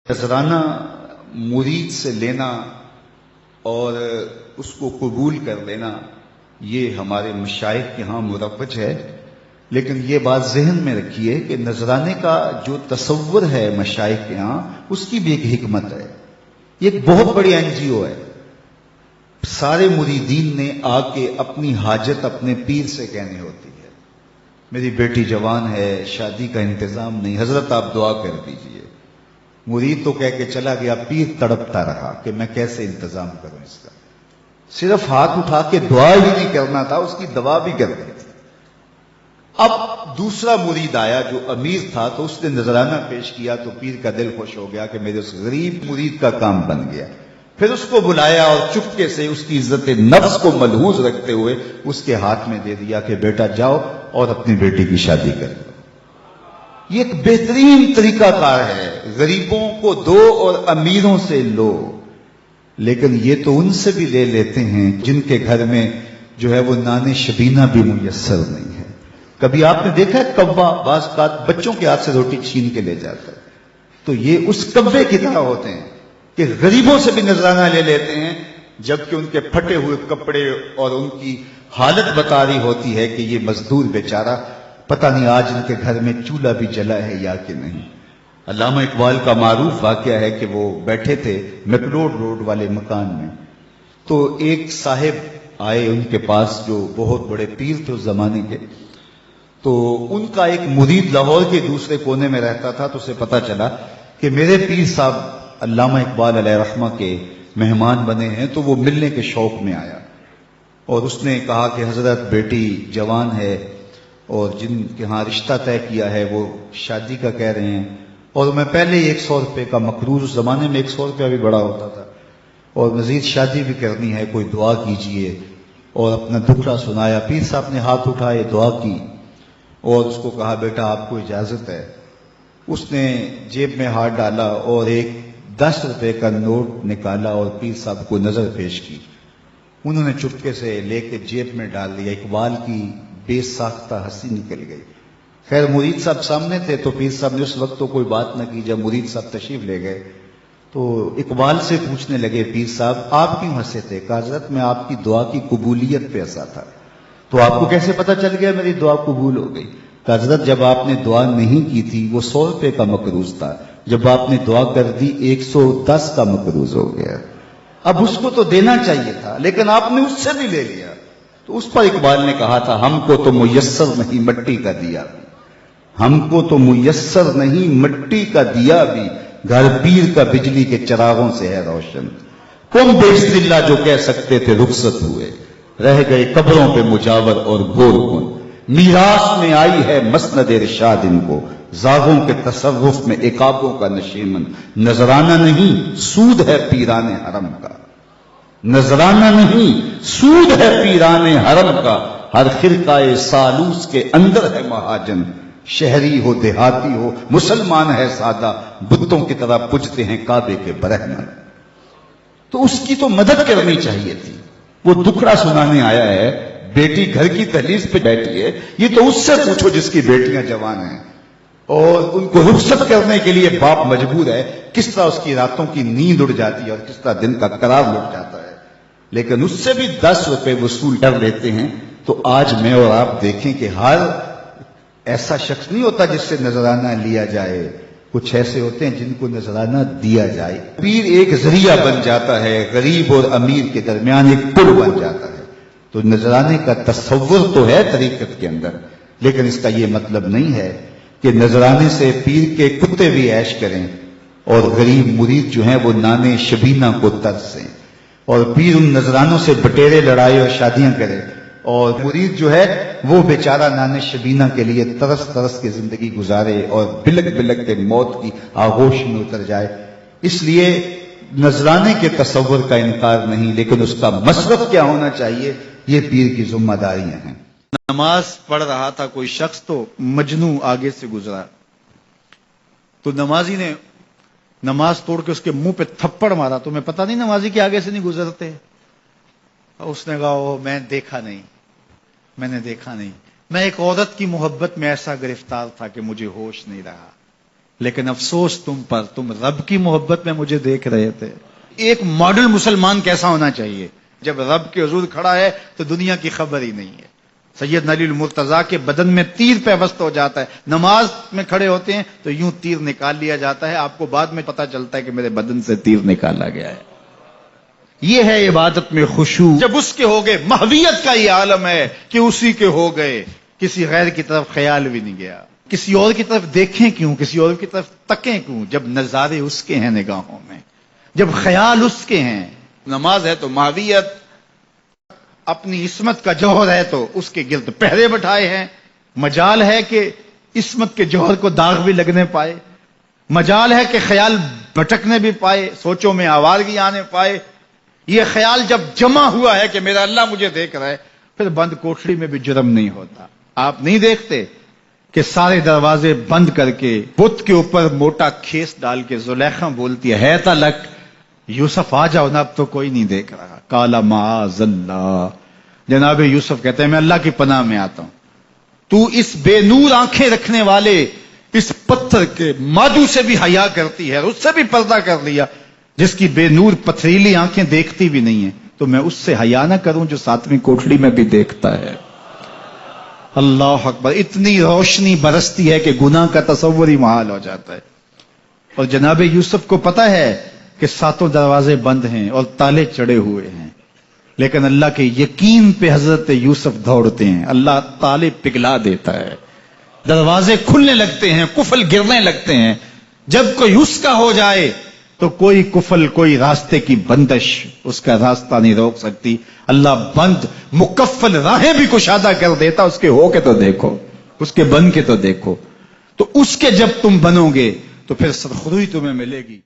نذرانہ مرید سے لینا اور اس کو قبول کر لینا یہ ہمارے مشائخ کے ہاں مروج ہے، لیکن یہ بات ذہن میں رکھیے کہ نذرانے کا جو تصور ہے مشائخ کے ہاں اس کی بھی ایک حکمت ہے۔ یہ ایک بہت بڑی NGO ہے۔ سارے مریدین نے آ کے اپنی حاجت اپنے پیر سے کہنی ہوتی ہے، میری بیٹی جوان ہے، شادی کا انتظام نہیں، حضرت آپ دعا کر دیجئے۔ مرید تو کہہ کے چلا گیا، پیر تڑپتا رہا کہ میں کیسے انتظام کروں اس کا۔ صرف ہاتھ اٹھا کے دعا ہی نہیں کرنا تھا، اس کی دوا بھی کرنی تھی۔ اب دوسرا مرید آیا جو امیر تھا، تو اس نے نذرانہ پیش کیا تو پیر کا دل خوش ہو گیا کہ میرے اس غریب مرید کا کام بن گیا۔ پھر اس کو بلایا اور چپکے سے اس کی عزت نفس کو ملحوظ رکھتے ہوئے اس کے ہاتھ میں دے دیا کہ بیٹا جاؤ اور اپنی بیٹی کی شادی کر لو۔ یہ ایک بہترین طریقہ کار ہے، غریبوں کو دو اور امیروں سے لو، لیکن یہ تو ان سے بھی لے لیتے ہیں جن کے گھر میں جو ہے وہ نان شبینہ بھی میسر نہیں ہے۔ کبھی آپ نے دیکھا ہے کوا بعض اوقات بچوں کے ہاتھ سے روٹی چھین کے لے جاتا ہے، تو یہ اس کوے کی طرح ہوتے ہیں کہ غریبوں سے بھی نذرانہ لے لیتے ہیں، جبکہ ان کے پھٹے ہوئے کپڑے اور ان کی حالت بتا رہی ہوتی ہے کہ یہ مزدور بیچارہ پتہ نہیں آج ان کے گھر میں چولہا بھی جلا ہے یا کہ نہیں۔ علامہ اقبال کا معروف واقعہ ہے کہ وہ بیٹھے تھے میکلوڈ روڈ والے مکان میں، تو ایک صاحب آئے ان کے پاس جو بہت بڑے پیر تھے اس زمانے کے، تو ان کا ایک مرید لاہور کے دوسرے کونے میں رہتا تھا، تو اسے پتا چلا کہ میرے پیر صاحب علامہ اقبال علیہ رحمہ کے مہمان بنے ہیں، تو وہ ملنے کے شوق میں آیا اور اس نے کہا کہ حضرت بیٹی جوان ہے اور جن کے ہاں رشتہ طے کیا ہے وہ شادی کا کہہ رہے ہیں، اور میں پہلے ہی 100 روپے کا مقروض، اس زمانے میں 100 روپیہ بھی بڑا ہوتا تھا، اور مزید شادی بھی کرنی ہے، کوئی دعا کیجئے، اور اپنا دکھڑا سنایا۔ پیر صاحب نے ہاتھ اٹھائے، دعا کی اور اس کو کہا بیٹا آپ کو اجازت ہے۔ اس نے جیب میں ہاتھ ڈالا اور ایک 10 روپے کا نوٹ نکالا اور پیر صاحب کو نظر پیش کی۔ انہوں نے چپکے سے لے کے جیب میں ڈال دیا۔ اقبال کی بے ساختہ ہنسی نکل گئی۔ خیر مرید صاحب سامنے تھے تو پیر صاحب نے اس وقت تو کوئی بات نہ کی۔ جب مرید صاحب تشریف لے گئے تو اقبال سے پوچھنے لگے پیر صاحب آپ کیوں ہنسے تھے؟ کہا حضرت میں آپ کی دعا کی قبولیت پہ ہنسا تھا۔ تو آپ کو کیسے پتا چل گیا میری دعا قبول ہو گئی؟ کہا حضرت جب آپ نے دعا نہیں کی تھی وہ 100 روپے کا مقروض تھا، جب آپ نے دعا کر دی 110 کا مقروض ہو گیا۔ اب اس کو تو دینا چاہیے تھا لیکن آپ نے اس سے بھی لے لیا۔ تو اس پر اقبال نے کہا تھا ہم کو تو میسر نہیں مٹی کا دیا بھی، ہم کو تو میسر نہیں مٹی کا دیا بھی، گھر پیر کا بجلی کے چراغوں سے ہے روشن۔ کون بیش دلہ جو کہہ سکتے تھے رخصت ہوئے، رہ گئے قبروں پہ مجاور اور گور کن۔ میراث میں آئی ہے مسند ارشاد ان کو، زاغوں کے تصرف میں عقابوں کا نشیمن۔ نذرانہ نہیں سود ہے پیران حرم کا، نذرانہ نہیں سود ہے پیران حرم کا، ہر خرقہ سالوس کے اندر ہے مہاجن۔ شہری ہو دیہاتی ہو مسلمان ہے سادہ، بتوں کی طرح پوجتے ہیں کعبے کے برہمن۔ تو اس کی تو مدد کرنی چاہیے تھی۔ وہ دکھڑا سنانے آیا ہے، بیٹی گھر کی دہلیز پہ بیٹھی ہے، یہ تو اس سے پوچھو جس کی بیٹیاں جوان ہیں اور ان کو رخصت کرنے کے لیے باپ مجبور ہے، کس طرح اس کی راتوں کی نیند اڑ جاتی ہے اور کس طرح دن کا قرار لٹ جاتا ہے، لیکن اس سے بھی 10 روپے وصول کر لیتے ہیں۔ تو آج میں اور آپ دیکھیں کہ ہر ایسا شخص نہیں ہوتا جس سے نذرانہ لیا جائے، کچھ ایسے ہوتے ہیں جن کو نذرانہ دیا جائے۔ پیر ایک ذریعہ بن جاتا ہے، غریب اور امیر کے درمیان ایک پل بن جاتا ہے۔ تو نذرانے کا تصور تو ہے طریقت کے اندر، لیکن اس کا یہ مطلب نہیں ہے کہ نذرانے سے پیر کے کتے بھی عیش کریں اور غریب مرید جو ہیں وہ نانے شبینہ کو ترسیں، اور پیر ان نذرانوں سے بٹیرے لڑائے اور شادیاں کرے، اور مرید جو ہے وہ بیچارہ نانے شبینہ کے لیے ترس ترس کے زندگی گزارے اور بلک بلک کے موت کی آغوش میں اتر جائے۔ اس لیے نذرانے کے تصور کا انکار نہیں، لیکن اس کا مصرف کیا ہونا چاہیے یہ پیر کی ذمہ داریاں ہیں۔ نماز پڑھ رہا تھا کوئی شخص تو مجنو آگے سے گزرا، تو نمازی نے نماز توڑ کے اس کے منہ پہ تھپڑ مارا۔ تو میں پتہ نہیں نمازی کے آگے سے نہیں گزرتے؟ اس نے کہا میں دیکھا نہیں، میں نے دیکھا نہیں، میں ایک عورت کی محبت میں ایسا گرفتار تھا کہ مجھے ہوش نہیں رہا۔ لیکن افسوس تم پر، تم رب کی محبت میں مجھے دیکھ رہے تھے۔ ایک ماڈل مسلمان کیسا ہونا چاہیے؟ جب رب کے حضور کھڑا ہے تو دنیا کی خبر ہی نہیں ہے۔ سیدنا علی المرتضیٰ کے بدن میں تیر پیوست ہو جاتا ہے، نماز میں کھڑے ہوتے ہیں تو یوں تیر نکال لیا جاتا ہے، آپ کو بعد میں پتا چلتا ہے کہ میرے بدن سے تیر نکالا گیا ہے۔ یہ ہے عبادت میں خشوع۔ جب اس کے ہو گئے، محویت کا یہ عالم ہے کہ اسی کے ہو گئے، کسی غیر کی طرف خیال بھی نہیں گیا۔ کسی اور کی طرف دیکھیں کیوں، کسی اور کی طرف تکیں کیوں، جب نظارے اس کے ہیں نگاہوں میں، جب خیال اس کے ہیں۔ نماز ہے تو محویت، اپنی عصمت کا جوہر ہے تو اس کے گرد پہرے بٹھائے ہیں۔ مجال ہے کہ عصمت کے جوہر کو داغ بھی لگنے پائے، مجال ہے کہ خیال بھٹکنے بھی پائے، سوچوں میں آوارگی آنے پائے۔ یہ خیال جب جمع ہوا ہے کہ میرا اللہ مجھے دیکھ رہا ہے، پھر بند کوٹڑی میں بھی جرم نہیں ہوتا۔ آپ نہیں دیکھتے کہ سارے دروازے بند کر کے بت کے اوپر موٹا کھیس ڈال کے زلیخا بولتی ہے تلک یوسف آ جاؤ نا، اب تو کوئی نہیں دیکھ رہا۔ کالا معاذ اللہ، جناب یوسف کہتے ہیں میں اللہ کی پناہ میں آتا ہوں، تو اس بے نور آنکھیں رکھنے والے اس پتھر کے مادو سے بھی حیا کرتی ہے، اس سے بھی پردہ کر لیا، جس کی بے نور پتھریلی آنکھیں دیکھتی بھی نہیں ہیں، تو میں اس سے حیا نہ کروں جو ساتویں کوٹڑی میں بھی دیکھتا ہے۔ اللہ اکبر، اتنی روشنی برستی ہے کہ گناہ کا تصور ہی محال ہو جاتا ہے۔ اور جناب یوسف کو پتا ہے کہ ساتوں دروازے بند ہیں اور تالے چڑھے ہوئے ہیں، لیکن اللہ کے یقین پہ حضرت یوسف دوڑتے ہیں، اللہ تالے پگھلا دیتا ہے، دروازے کھلنے لگتے ہیں، قفل گرنے لگتے ہیں۔ جب کوئی اس کا ہو جائے تو کوئی قفل، کوئی راستے کی بندش اس کا راستہ نہیں روک سکتی۔ اللہ بند مکفل راہیں بھی کشادہ کر دیتا، اس کے ہو کے تو دیکھو، اس کے بن کے تو دیکھو۔ تو اس کے جب تم بنو گے تو پھر سرخروئی تمہیں ملے گی۔